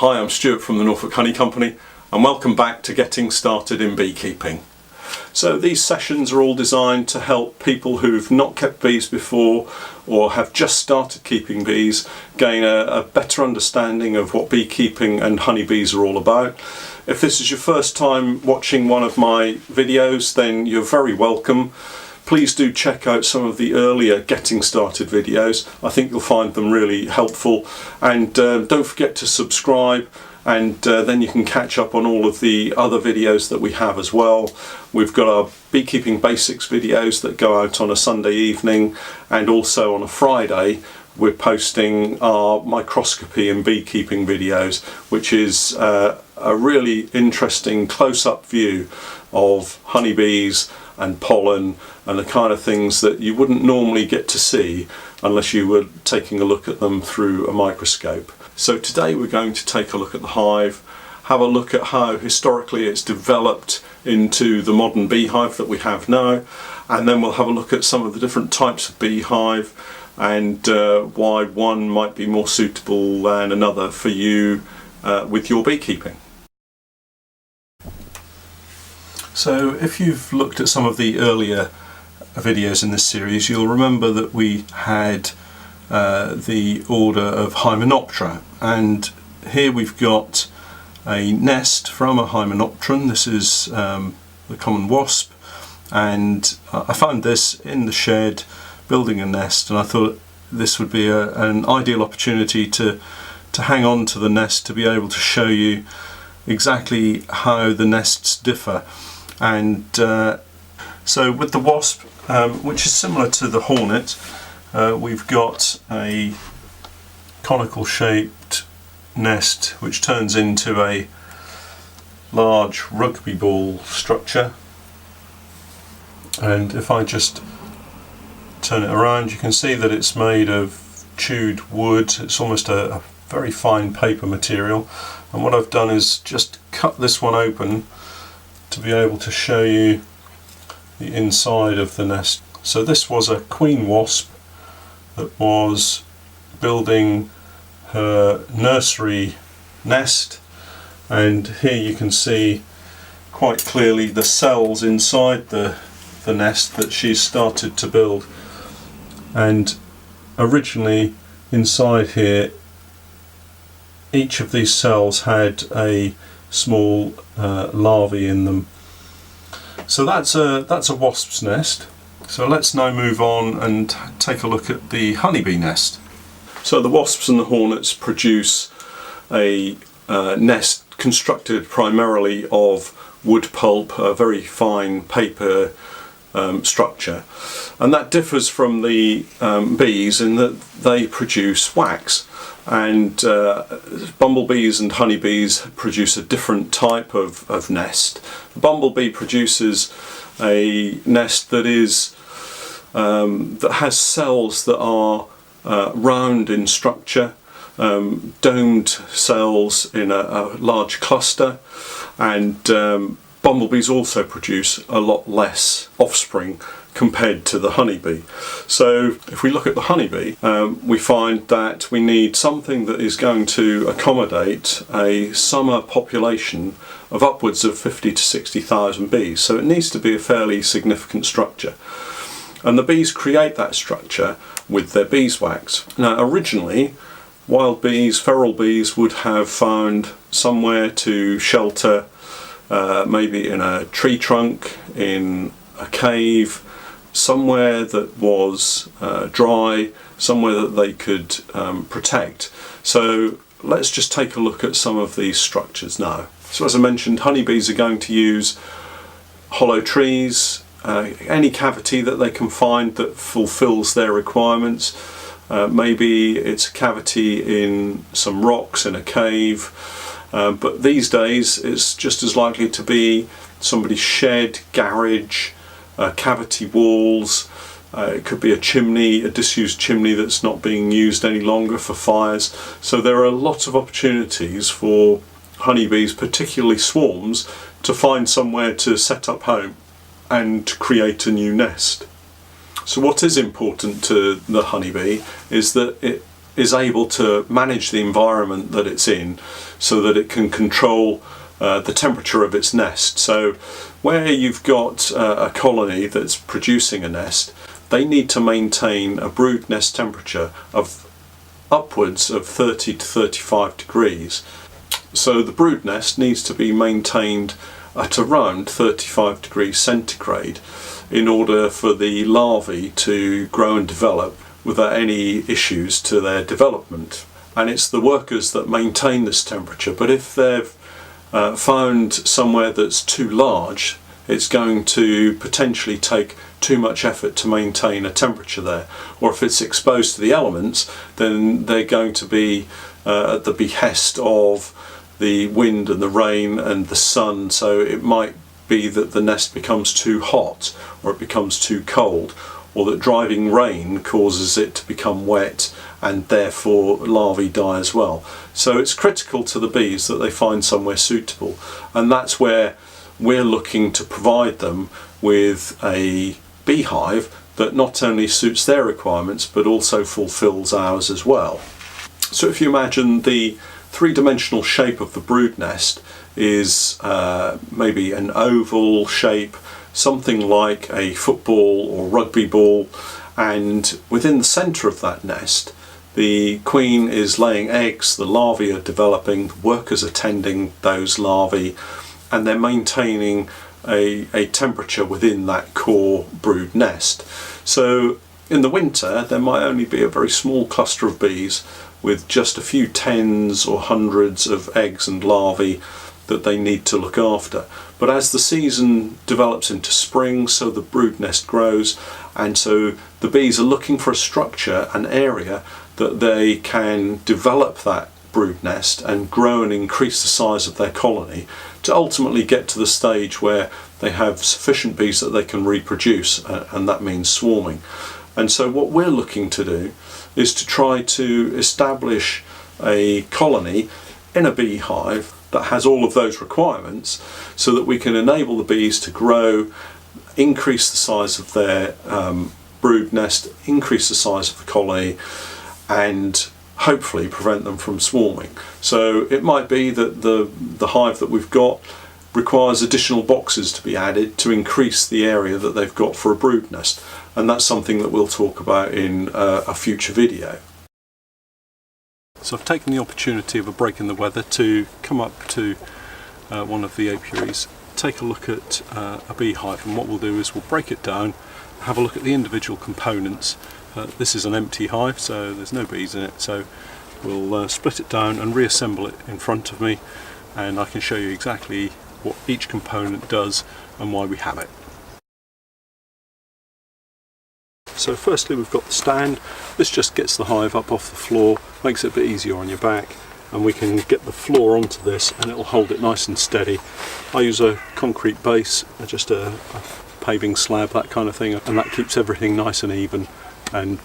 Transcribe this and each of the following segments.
Hi, I'm Stuart from the Norfolk Honey Company and welcome back to Getting Started in Beekeeping. So these sessions are all designed to help people who've not kept bees before or have just started keeping bees gain a better understanding of what beekeeping and honeybees are all about. If this is your first time watching one of my videos, then you're very welcome. Please do check out some of the earlier Getting Started videos. I think you'll find them really helpful, and don't forget to subscribe, and then you can catch up on all of the other videos that we have as well. We've got our Beekeeping Basics videos that go out on a Sunday evening, and also on a Friday we're posting our microscopy and beekeeping videos, which is a really interesting close-up view of honeybees and pollen and the kind of things that you wouldn't normally get to see unless you were taking a look at them through a microscope. So today we're going to take a look at the hive, have a look at how historically it's developed into the modern beehive that we have now, and then we'll have a look at some of the different types of beehive and why one might be more suitable than another for you with your beekeeping. So if you've looked at some of the earlier videos in this series, you'll remember that we had the order of Hymenoptera, and here we've got a nest from a Hymenopteron. This is the common wasp, and I found this in the shed building a nest, and I thought this would be an ideal opportunity to hang on to the nest to be able to show you exactly how the nests differ. And so with the wasp, which is similar to the hornet, we've got a conical shaped nest which turns into a large rugby ball structure, and if I just turn it around, you can see that it's made of chewed wood. It's almost a very fine paper material, and what I've done is just cut this one open to be able to show you the inside of the nest. So this was a queen wasp that was building her nursery nest, and here you can see quite clearly the cells inside the nest that she's started to build. And originally inside here, each of these cells had a small larvae in them. So that's a wasp's nest. So let's now move on and take a look at the honeybee nest. So the wasps and the hornets produce a nest constructed primarily of wood pulp, a very fine paper structure, and that differs from the bees in that they produce wax, and bumblebees and honeybees produce a different type of nest. The bumblebee produces a nest that is that has cells that are round in structure, domed cells in a large cluster, and bumblebees also produce a lot less offspring compared to the honeybee. So if we look at the honeybee, we find that we need something that is going to accommodate a summer population of upwards of 50 to 60,000 bees. So it needs to be a fairly significant structure. And the bees create that structure with their beeswax. Now originally, wild bees, feral bees, would have found somewhere to shelter, maybe in a tree trunk, in a cave, somewhere that was dry, somewhere that they could protect. So let's just take a look at some of these structures now. So as I mentioned, honeybees are going to use hollow trees, any cavity that they can find that fulfills their requirements. Maybe it's a cavity in some rocks in a cave, but these days it's just as likely to be somebody's shed, garage, cavity walls. It could be a chimney, a disused chimney that's not being used any longer for fires. So there are lots of opportunities for honeybees, particularly swarms, to find somewhere to set up home and create a new nest. So what is important to the honeybee is that it is able to manage the environment that it's in so that it can control the temperature of its nest. So where you've got a colony that's producing a nest, they need to maintain a brood nest temperature of upwards of 30 to 35 degrees. So the brood nest needs to be maintained at around 35 degrees centigrade in order for the larvae to grow and develop without any issues to their development. And it's the workers that maintain this temperature, but if they've found somewhere that's too large, it's going to potentially take too much effort to maintain a temperature there. Or if it's exposed to the elements, then they're going to be at the behest of the wind and the rain and the sun, so it might be that the nest becomes too hot or it becomes too cold, or that driving rain causes it to become wet and therefore larvae die as well. So it's critical to the bees that they find somewhere suitable, and that's where we're looking to provide them with a beehive that not only suits their requirements but also fulfills ours as well. So if you imagine the three-dimensional shape of the brood nest is maybe an oval shape, something like a football or rugby ball, and within the centre of that nest the queen is laying eggs, the larvae are developing, workers are tending those larvae, and they're maintaining a temperature within that core brood nest. So in the winter there might only be a very small cluster of bees with just a few tens or hundreds of eggs and larvae that they need to look after. But as the season develops into spring, so the brood nest grows, and so the bees are looking for a structure, an area that they can develop that brood nest and grow and increase the size of their colony to ultimately get to the stage where they have sufficient bees that they can reproduce, and that means swarming. And so what we're looking to do is to try to establish a colony in a beehive that has all of those requirements, so that we can enable the bees to grow, increase the size of their brood nest, increase the size of the colony, and hopefully prevent them from swarming. So it might be that the hive that we've got requires additional boxes to be added to increase the area that they've got for a brood nest, and that's something that we'll talk about in a future video. So I've taken the opportunity of a break in the weather to come up to one of the apiaries, take a look at a beehive, and what we'll do is we'll break it down, have a look at the individual components. This is an empty hive, so there's no bees in it, so we'll split it down and reassemble it in front of me, and I can show you exactly what each component does and why we have it. So firstly we've got the stand. This just gets the hive up off the floor, makes it a bit easier on your back, and we can get the floor onto this and it'll hold it nice and steady. I use a concrete base, just a paving slab, that kind of thing, and that keeps everything nice and even and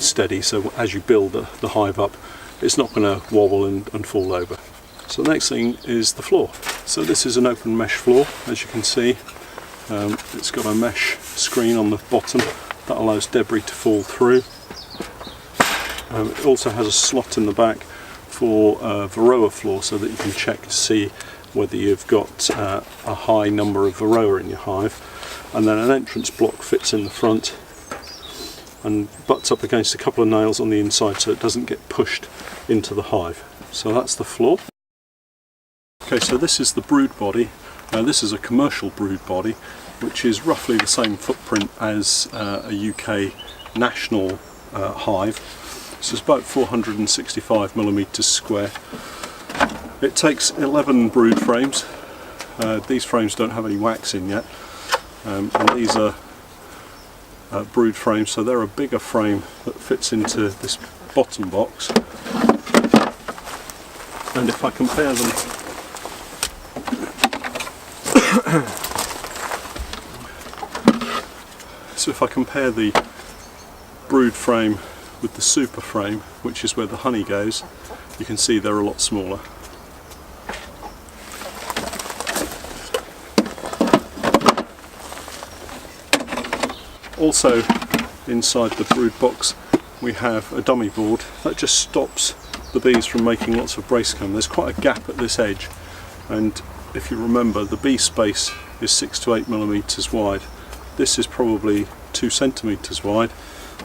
steady, so as you build the hive up it's not going to wobble and fall over. So the next thing is the floor. So this is an open mesh floor, as you can see. It's got a mesh screen on the bottom that allows debris to fall through. It also has a slot in the back for a varroa floor, so that you can check to see whether you've got a high number of varroa in your hive. And then an entrance block fits in the front and butts up against a couple of nails on the inside so it doesn't get pushed into the hive. So that's the floor. Okay, so this is the brood body. This is a commercial brood body, which is roughly the same footprint as a UK national hive. So it's about 465 millimetres square. It takes 11 brood frames. These frames don't have any wax in yet, and these are brood frames, so they're a bigger frame that fits into this bottom box. And if I compare them so if I compare the brood frame with the super frame, which is where the honey goes, you can see they're a lot smaller. Also inside the brood box we have a dummy board that just stops the bees from making lots of brace comb. There's quite a gap at this edge, and if you remember, the bee space is 6 to 8 millimeters wide. This is probably 2 centimeters wide,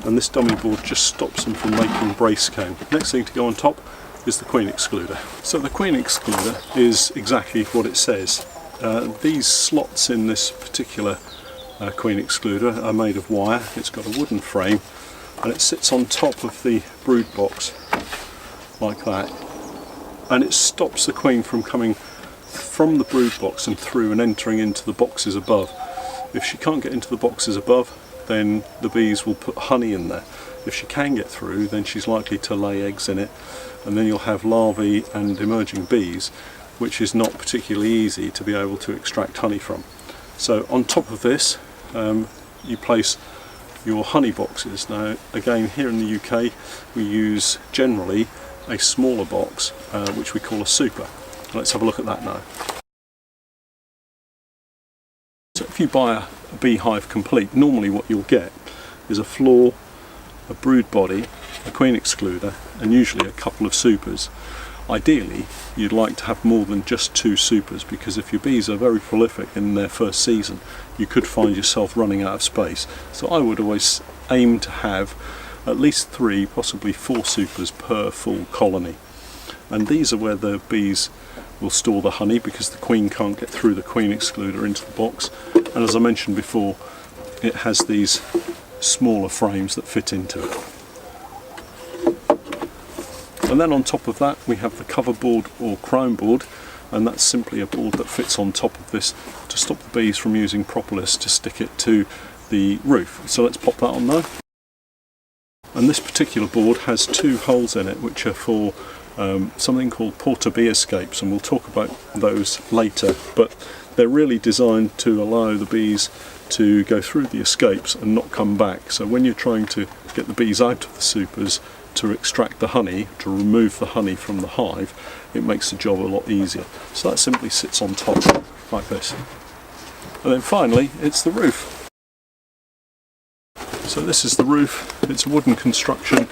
and this dummy board just stops them from making brace comb. Next thing to go on top is the queen excluder. So the queen excluder is exactly what it says. These slots in this particular queen excluder are made of wire. It's got a wooden frame, and it sits on top of the brood box like that, and it stops the queen from coming from the brood box and through and entering into the boxes above. If she can't get into the boxes above, then the bees will put honey in there. If she can get through, then she's likely to lay eggs in it, and then you'll have larvae and emerging bees, which is not particularly easy to be able to extract honey from. So on top of this, you place your honey boxes. Now again, here in the UK we use generally a smaller box, which we call a super. Let's have a look at that now. So if you buy a beehive complete, normally what you'll get is a floor, a brood body, a queen excluder, and usually a couple of supers. Ideally, you'd like to have more than just 2 supers, because if your bees are very prolific in their first season, you could find yourself running out of space. So I would always aim to have at least 3, possibly 4 supers per full colony. And these are where the bees will store the honey, because the queen can't get through the queen excluder into the box. And as I mentioned before, it has these smaller frames that fit into it. And then on top of that we have the cover board or crown board, and that's simply a board that fits on top of this to stop the bees from using propolis to stick it to the roof. So let's pop that on now. And this particular board has 2 holes in it, which are for something called porter bee escapes, and we'll talk about those later, but they're really designed to allow the bees to go through the escapes and not come back. So when you're trying to get the bees out of the supers to extract the honey, to remove the honey from the hive, it makes the job a lot easier. So that simply sits on top like this. And then finally it's the roof. So this is the roof. It's a wooden construction,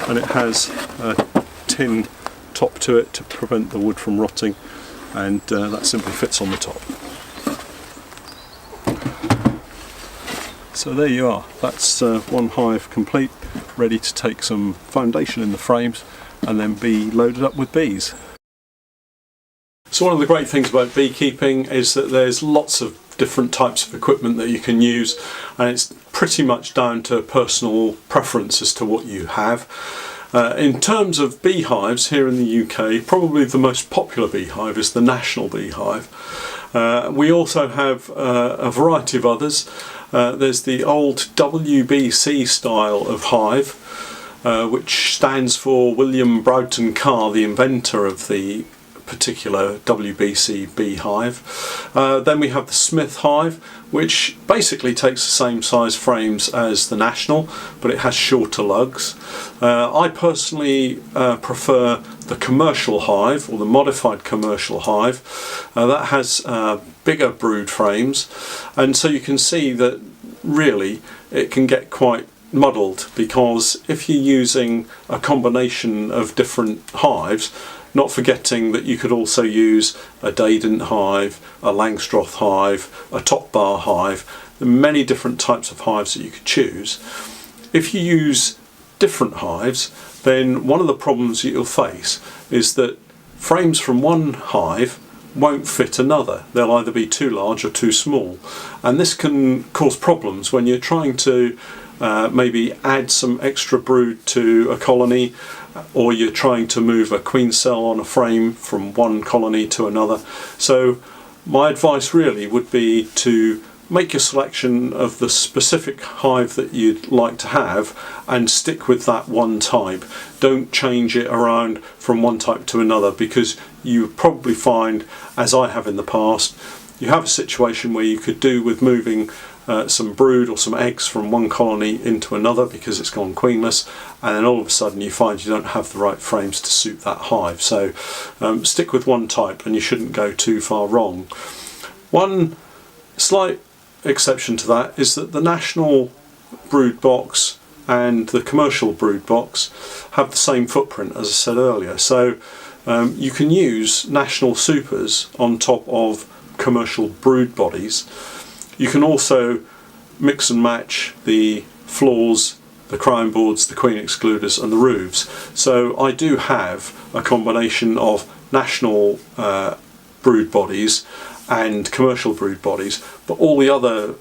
and it has a tin top to it to prevent the wood from rotting, and that simply fits on the top. So there you are, that's one hive complete, ready to take some foundation in the frames and then be loaded up with bees. So one of the great things about beekeeping is that there's lots of different types of equipment that you can use, and it's pretty much down to personal preference as to what you have. In terms of beehives here in the UK, probably the most popular beehive is the national beehive. We also have a variety of others. There's the old WBC style of hive, which stands for William Broughton Carr, the inventor of the particular WBC beehive. Then we have the Smith hive, which basically takes the same size frames as the national, but it has shorter lugs. I personally prefer the commercial hive, or the modified commercial hive. That has bigger brood frames, and so you can see that really it can get quite muddled, because if you're using a combination of different hives, not forgetting that you could also use a Dadant hive, a Langstroth hive, a top bar hive. There are many different types of hives that you could choose. If you use different hives, then one of the problems that you'll face is that frames from one hive won't fit another. They'll either be too large or too small, and this can cause problems when you're trying to maybe add some extra brood to a colony, or you're trying to move a queen cell on a frame from one colony to another. So my advice really would be to make your selection of the specific hive that you'd like to have and stick with that one type. Don't change it around from one type to another, because you probably find, as I have in the past, you have a situation where you could do with moving some brood or some eggs from one colony into another because it's gone queenless, and then all of a sudden you find you don't have the right frames to suit that hive. So stick with one type and you shouldn't go too far wrong. One slight exception to that is that the national brood box and the commercial brood box have the same footprint as I said earlier. So you can use national supers on top of commercial brood bodies. You can also mix and match the floors, the crown boards, the queen excluders and the roofs. So I do have a combination of national brood bodies and commercial brood bodies, but all the other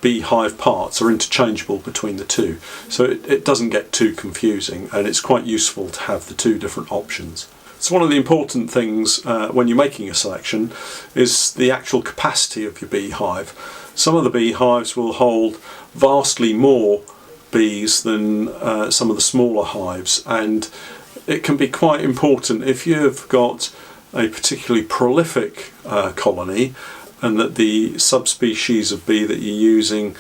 beehive parts are interchangeable between the two, so it doesn't get too confusing, and it's quite useful to have the two different options. So one of the important things when you're making a selection is the actual capacity of your beehive. Some of the beehives will hold vastly more bees than some of the smaller hives, and it can be quite important if you've got a particularly prolific colony and that the subspecies of bee that you're using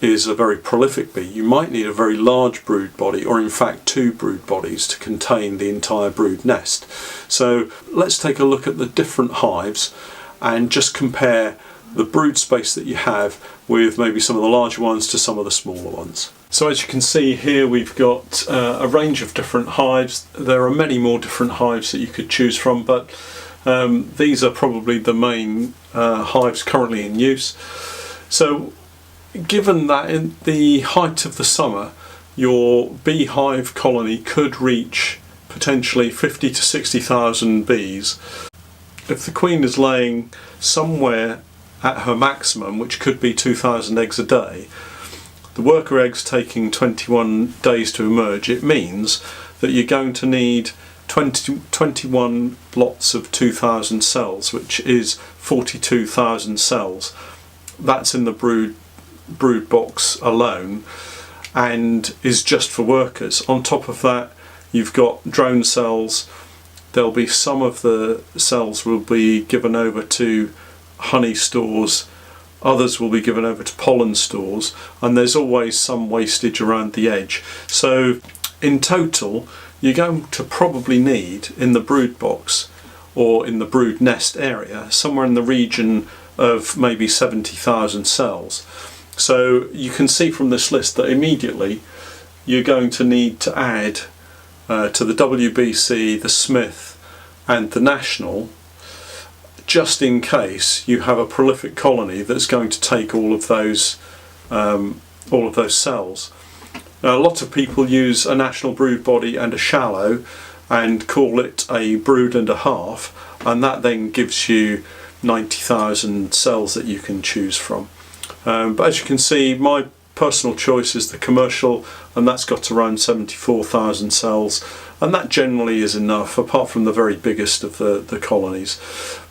is a very prolific bee. You might need a very large brood body, or in fact two brood bodies, to contain the entire brood nest. So let's take a look at the different hives and just compare the brood space that you have with maybe some of the larger ones to some of the smaller ones. So as you can see here, we've got a range of different hives. There are many more different hives that you could choose from, but these are probably the main hives currently in use. So given that in the height of the summer your beehive colony could reach potentially 50 to 60,000 bees, if the queen is laying somewhere at her maximum, which could be 2,000 eggs a day, the worker eggs taking 21 days to emerge, it means that you're going to need 21 lots of 2,000 cells, which is 42,000 cells. That's in the brood box alone, and is just for workers. On top of that, you've got drone cells. There'll be some of the cells will be given over to honey stores, others will be given over to pollen stores, and there's always some wastage around the edge. So in total you're going to probably need in the brood box or in the brood nest area somewhere in the region of maybe 70,000 cells. So you can see from this list that immediately you're going to need to add to the WBC, the Smith and the National, just in case you have a prolific colony that's going to take all of those cells. Now, a lot of people use a national brood body and a shallow and call it a brood and a half, and that then gives you 90,000 cells that you can choose from. But as you can see, my personal choice is the commercial, and that's got around 74,000 cells, and that generally is enough, apart from the very biggest of the colonies.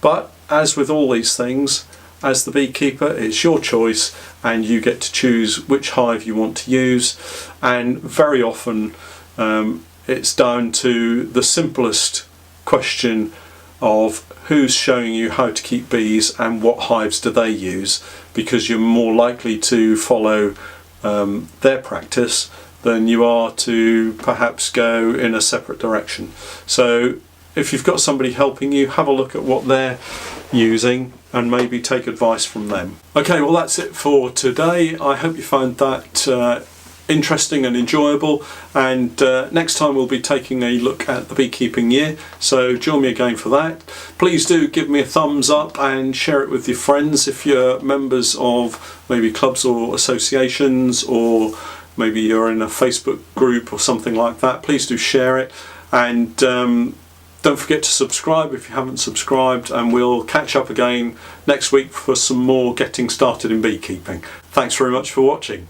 But as with all these things, as the beekeeper, it's your choice, and you get to choose which hive you want to use, and very often it's down to the simplest question of who's showing you how to keep bees and what hives do they use, because you're more likely to follow their practice than you are to perhaps go in a separate direction. So if you've got somebody helping you, have a look at what they're using and maybe take advice from them. Okay, well that's it for today. I hope you found that interesting and enjoyable, and next time we'll be taking a look at the beekeeping year, so join me again for that. Please do give me a thumbs up and share it with your friends if you're members of maybe clubs or associations, or maybe you're in a Facebook group or something like that. Please do share it, and don't forget to subscribe if you haven't subscribed, and we'll catch up again next week for some more getting started in beekeeping. Thanks very much for watching.